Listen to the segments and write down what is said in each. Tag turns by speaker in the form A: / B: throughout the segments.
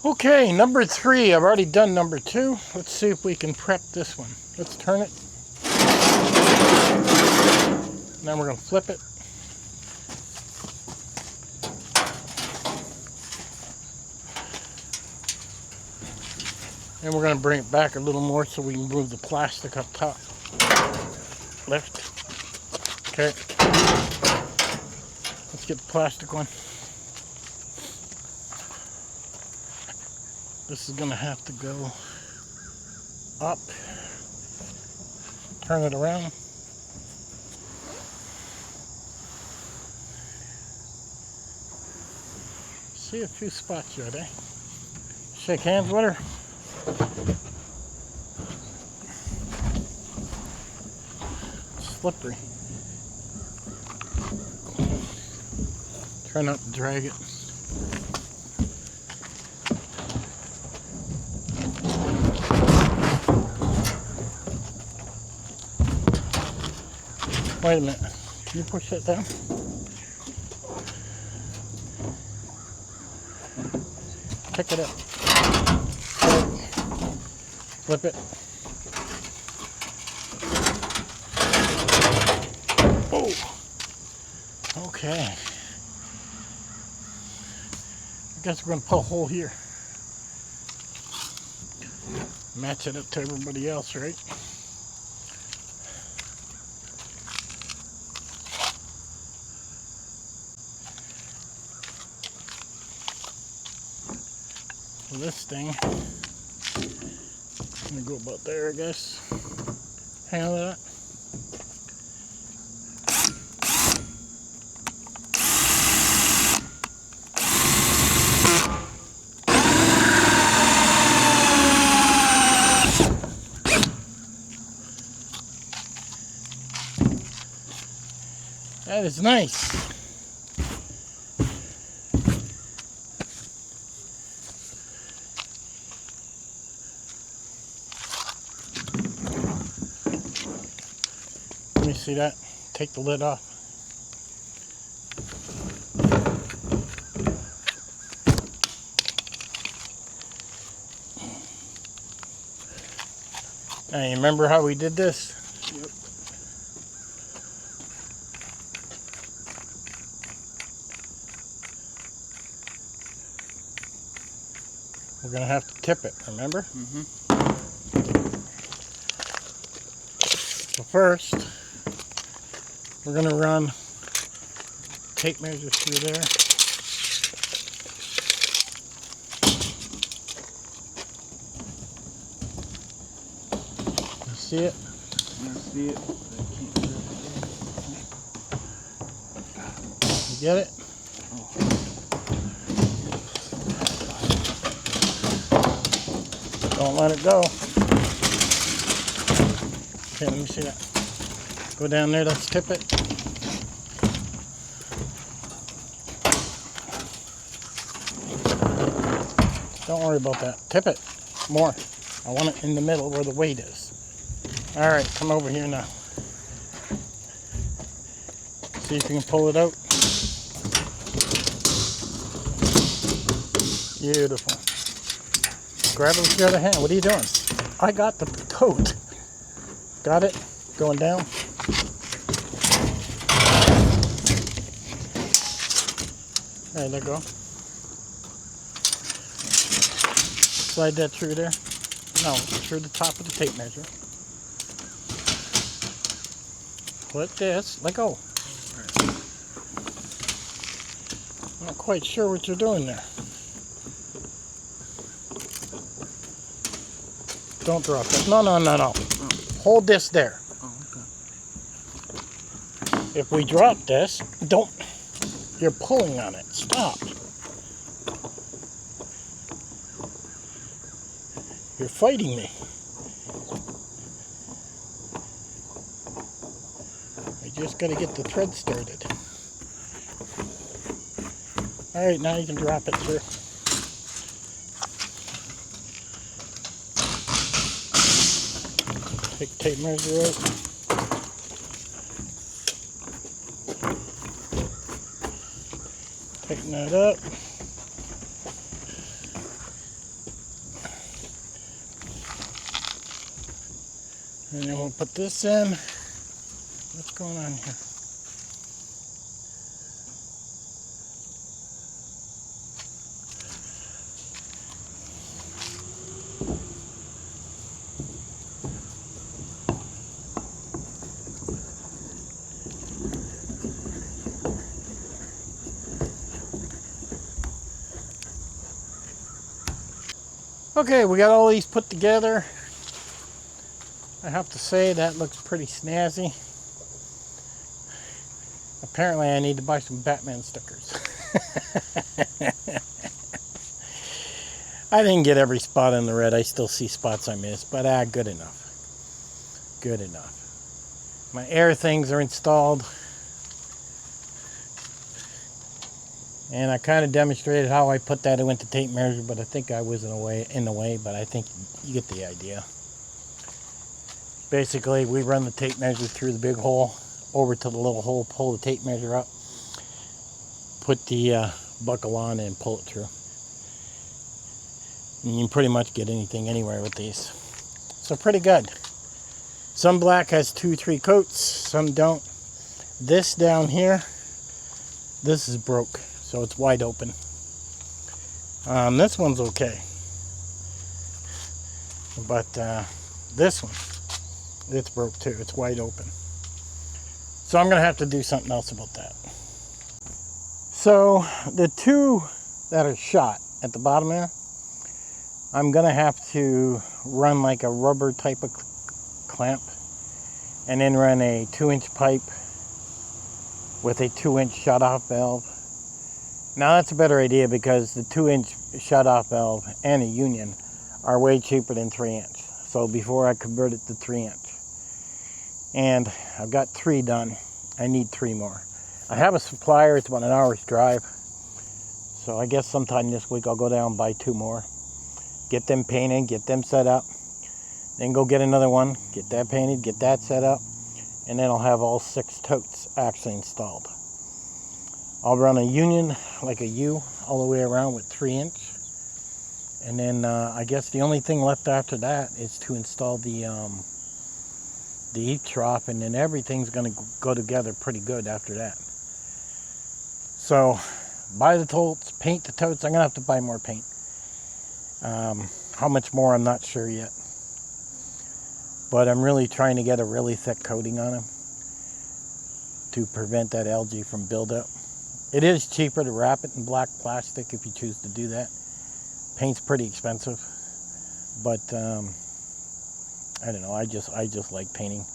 A: Okay, number 3. I've already done number 2. Let's see if we can prep this one. Let's turn it. Now we're going to flip it. And we're going to bring it back a little more so we can move the plastic up top. Lift. Okay. Let's get the plastic one. This is going to have to go up. Turn it around. See a few spots yet, eh? Shake hands with her. Slippery. Try not to drag it. Wait a minute. Can you push that down? Pick it up. Flip it. Oh! Okay. I guess we're going to put a hole here. Match it up to everybody else, right? Well, this thing, I'm going to go about there, I guess. Hang on to that. That is nice. Let me see that. Take the lid off. Now you remember how we did this?
B: Yep.
A: We're going to have to tip it, remember?
B: Mm-hmm.
A: So first, we're going to run tape measure through there. You see it?
B: I see it. I can't do it.
A: You get it? Don't let it go. Okay, let me see that. Go down there, let's tip it. Don't worry about that. Tip it more. I want it in the middle where the weight is. Alright, come over here now. See if you can pull it out. Beautiful. Grab it with the other hand. What are you doing? I got the tote. Got it? Going down. There you go. Slide that through there. No, through the top of the tape measure. Put this. Let go. Not quite sure what you're doing there. Don't drop it. No.
B: Oh.
A: Hold this there.
B: Oh, okay.
A: If we drop this, don't. You're pulling on it. Stop. You're fighting me. I just got to get the thread started. Alright, now you can drop it through. Take tape measure out. Tighten that up. And then we'll put this in. What's going on here? Okay, we got all these put together. I have to say that looks pretty snazzy. Apparently I need to buy some Batman stickers. I didn't get every spot in the red. I still see spots I missed, but good enough. Good enough. My air things are installed. And I kind of demonstrated how I put that into tape measure, but I think I was in the way, but I think you get the idea. Basically, we run the tape measure through the big hole, over to the little hole, pull the tape measure up, put the buckle on and pull it through. And you can pretty much get anything anywhere with these. So pretty good. Some black has 2-3 coats, some don't. This down here, this is broke, so it's wide open. This one's okay. But this one, it's broke too. It's wide open. So I'm going to have to do something else about that. So the two that are shot at the bottom there, I'm going to have to run like a rubber type of clamp and then run a 2-inch pipe with a 2-inch shut-off valve. Now that's a better idea because the 2-inch shut-off valve and a union are way cheaper than 3-inch. So before I convert it to 3-inch. And I've got 3 done. I need 3 more. I have a supplier. It's about an hour's drive. So I guess sometime this week I'll go down and buy 2 more. Get them painted, get them set up. Then go get another one, get that painted, get that set up. And then I'll have all 6 totes actually installed. I'll run a union, like a U, all the way around with 3-inch. And then I guess the only thing left after that is to install the heat trough, and then everything's going to go together pretty good after that. So, buy the totes, paint the totes. I'm going to have to buy more paint. How much more, I'm not sure yet. But I'm really trying to get a really thick coating on them to prevent that algae from buildup. It is cheaper to wrap it in black plastic if you choose to do that. Paint's pretty expensive, but I don't know. I just like painting.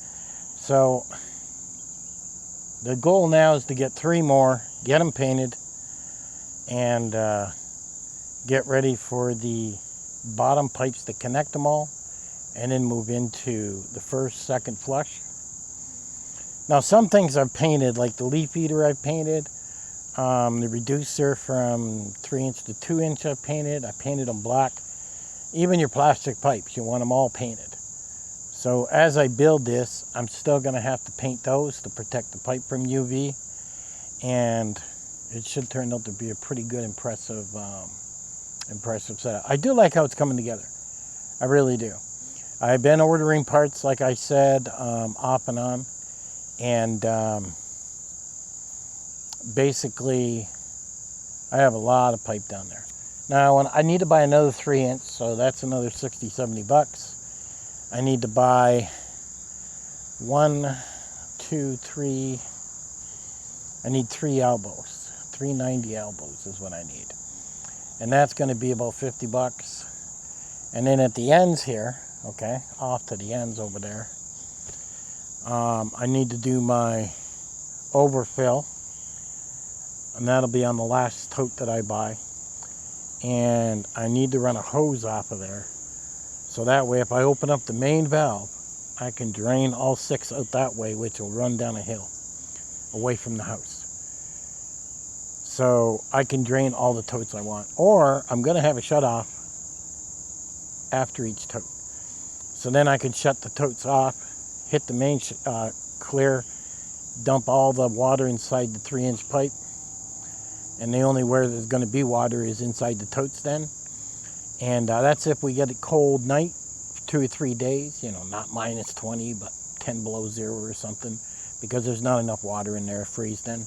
A: So the goal now is to get 3 more, get them painted, and get ready for the bottom pipes to connect them all, and then move into the first, second flush. Now some things I've painted, like the leaf eater I've painted, the reducer from 3-inch to 2-inch I've painted. I painted them black. Even your plastic pipes, you want them all painted. So as I build this, I'm still going to have to paint those to protect the pipe from UV. And it should turn out to be a pretty good, impressive setup. I do like how it's coming together. I really do. I've been ordering parts, like I said, off and on. And basically, I have a lot of pipe down there. Now, I need to buy another 3-inch, so that's another 60, 70 bucks. I need to buy 1, 2, 3. I need 3 elbows. 390 elbows is what I need. And that's going to be about 50 bucks. And then at the ends here, okay, off to the ends over there, I need to do my overfill. And that'll be on the last tote that I buy. And I need to run a hose off of there. So that way, if I open up the main valve, I can drain all 6 out that way, which will run down a hill away from the house. So I can drain all the totes I want. Or I'm going to have a shut off after each tote. So then I can shut the totes off, hit the main clear, dump all the water inside the 3-inch pipe. And the only where there's going to be water is inside the totes then. And that's if we get a cold night 2 or 3 days, you know, not minus 20, but 10 below zero or something, because there's not enough water in there to freeze then.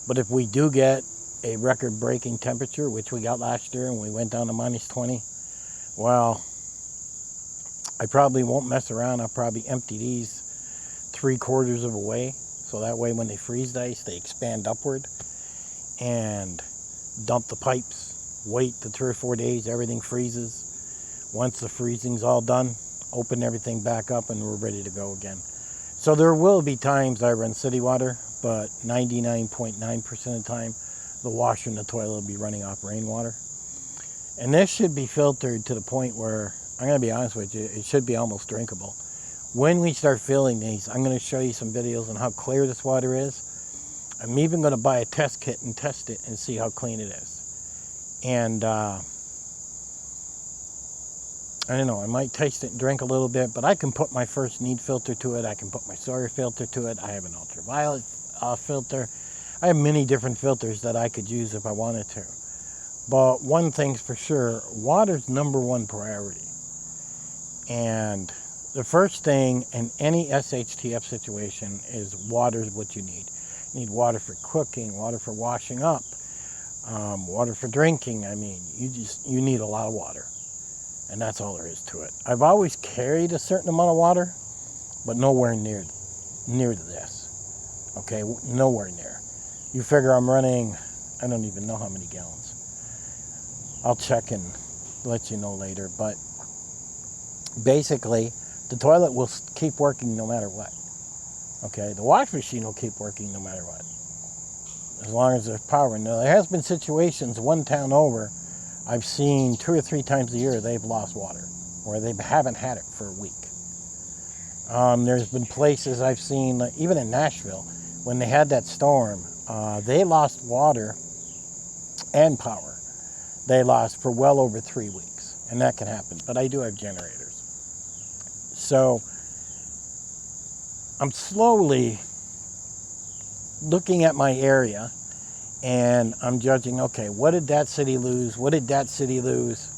A: But if we do get a record-breaking temperature, which we got last year, and we went down to minus 20, well, I probably won't mess around. I'll probably empty these 3/4 of a way, so that way when they freeze the ice, they expand upward, and dump the pipes, wait the 3 or 4 days, everything freezes. Once the freezing's all done, open everything back up, and we're ready to go again. So there will be times I run city water, but 99.9% of the time, the washer and the toilet will be running off rainwater. And this should be filtered to the point where, I'm going to be honest with you, it should be almost drinkable. When we start filling these, I'm going to show you some videos on how clear this water is. I'm even going to buy a test kit and test it and see how clean it is. And I don't know, I might taste it and drink a little bit, but I can put my first need filter to it. I can put my Sawyer filter to it. I have an ultraviolet filter. I have many different filters that I could use if I wanted to. But one thing's for sure, water's #1 priority. And the first thing in any SHTF situation is water is what you need. You need water for cooking, water for washing up, water for drinking. I mean, you need a lot of water. And that's all there is to it. I've always carried a certain amount of water, but nowhere near to this. Okay, nowhere near. You figure I'm running, I don't even know how many gallons. I'll check and let you know later. But basically, the toilet will keep working no matter what. Okay, the wash machine will keep working no matter what, as long as there's power. Now, there has been situations one town over, I've seen 2 or 3 times a year they've lost water, or they haven't had it for a week. There's been places I've seen, even in Nashville, when they had that storm, they lost water and power. They lost for well over 3 weeks, and that can happen. But I do have generators. So I'm slowly looking at my area, and I'm judging, okay, what did that city lose? What did that city lose?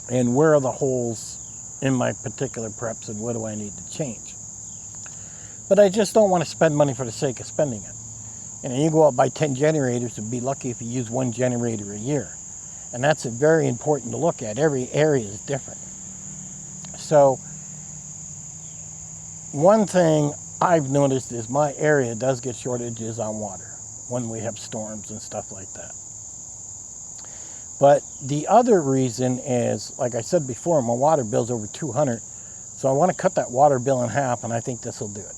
A: And where are the holes in my particular preps, and what do I need to change? But I just don't want to spend money for the sake of spending it. You know, you go out buy 10 generators and be lucky if you use 1 generator a year. And that's very important to look at. Every area is different. So one thing I've noticed is my area does get shortages on water when we have storms and stuff like that. But the other reason is, like I said before, my water bill's over $200, so I want to cut that water bill in half, and I think this will do it.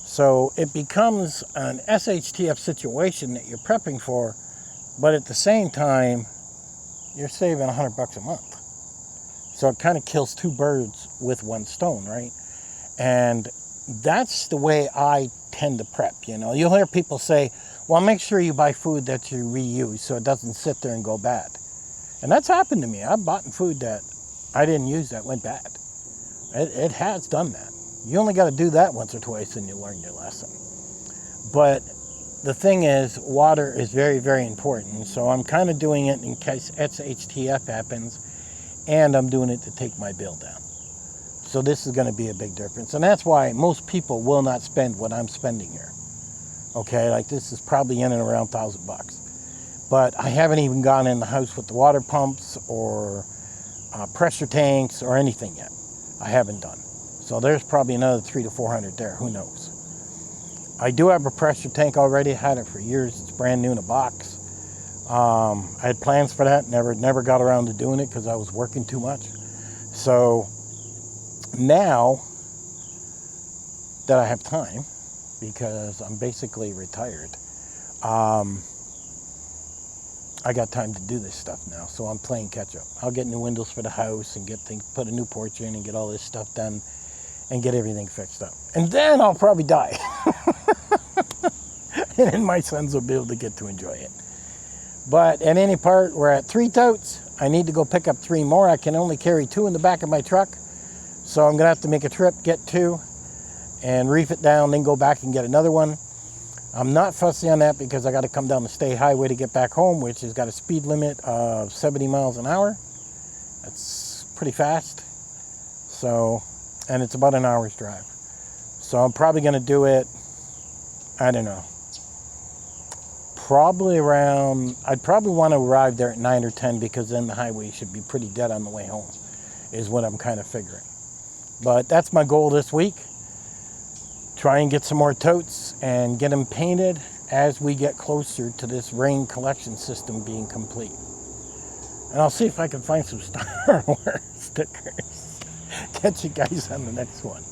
A: So it becomes an SHTF situation that you're prepping for, but at the same time, you're saving $100 a month. So it kind of kills 2 birds with 1 stone, right? And that's the way I tend to prep. You know, you'll hear people say, well, make sure you buy food that you reuse so it doesn't sit there and go bad. And that's happened to me. I've bought food that I didn't use that went bad. It has done that. You only got to do that once or twice and you learn your lesson. But the thing is, water is very, very important. So I'm kind of doing it in case SHTF happens, and I'm doing it to take my bill down. So this is going to be a big difference. And that's why most people will not spend what I'm spending here. Okay, like this is probably in and around $1,000. But I haven't even gone in the house with the water pumps or pressure tanks or anything yet. I haven't done. So there's probably another $300 to $400 there. Who knows? I do have a pressure tank already. I had it for years. It's brand new in a box. I had plans for that. Never got around to doing it because I was working too much. So now that I have time, because I'm basically retired, I got time to do this stuff now, so I'm playing catch up. I'll get new windows for the house and put a new porch in and get all this stuff done and get everything fixed up. And then I'll probably die. And then my sons will be able to get to enjoy it. But at any part, we're at 3 totes. I need to go pick up 3 more. I can only carry 2 in the back of my truck. So I'm gonna have to make a trip, get 2, and reef it down, then go back and get another one. I'm not fussy on that because I got to come down the state highway to get back home, which has got a speed limit of 70 miles an hour. That's pretty fast. So, and it's about an hour's drive. So I'm probably going to do it, I don't know, probably around, I'd probably want to arrive there at 9 or 10 because then the highway should be pretty dead on the way home, is what I'm kind of figuring. But that's my goal this week. Try and get some more totes and get them painted as we get closer to this rain collection system being complete. And I'll see if I can find some Star Wars stickers. Catch you guys on the next one.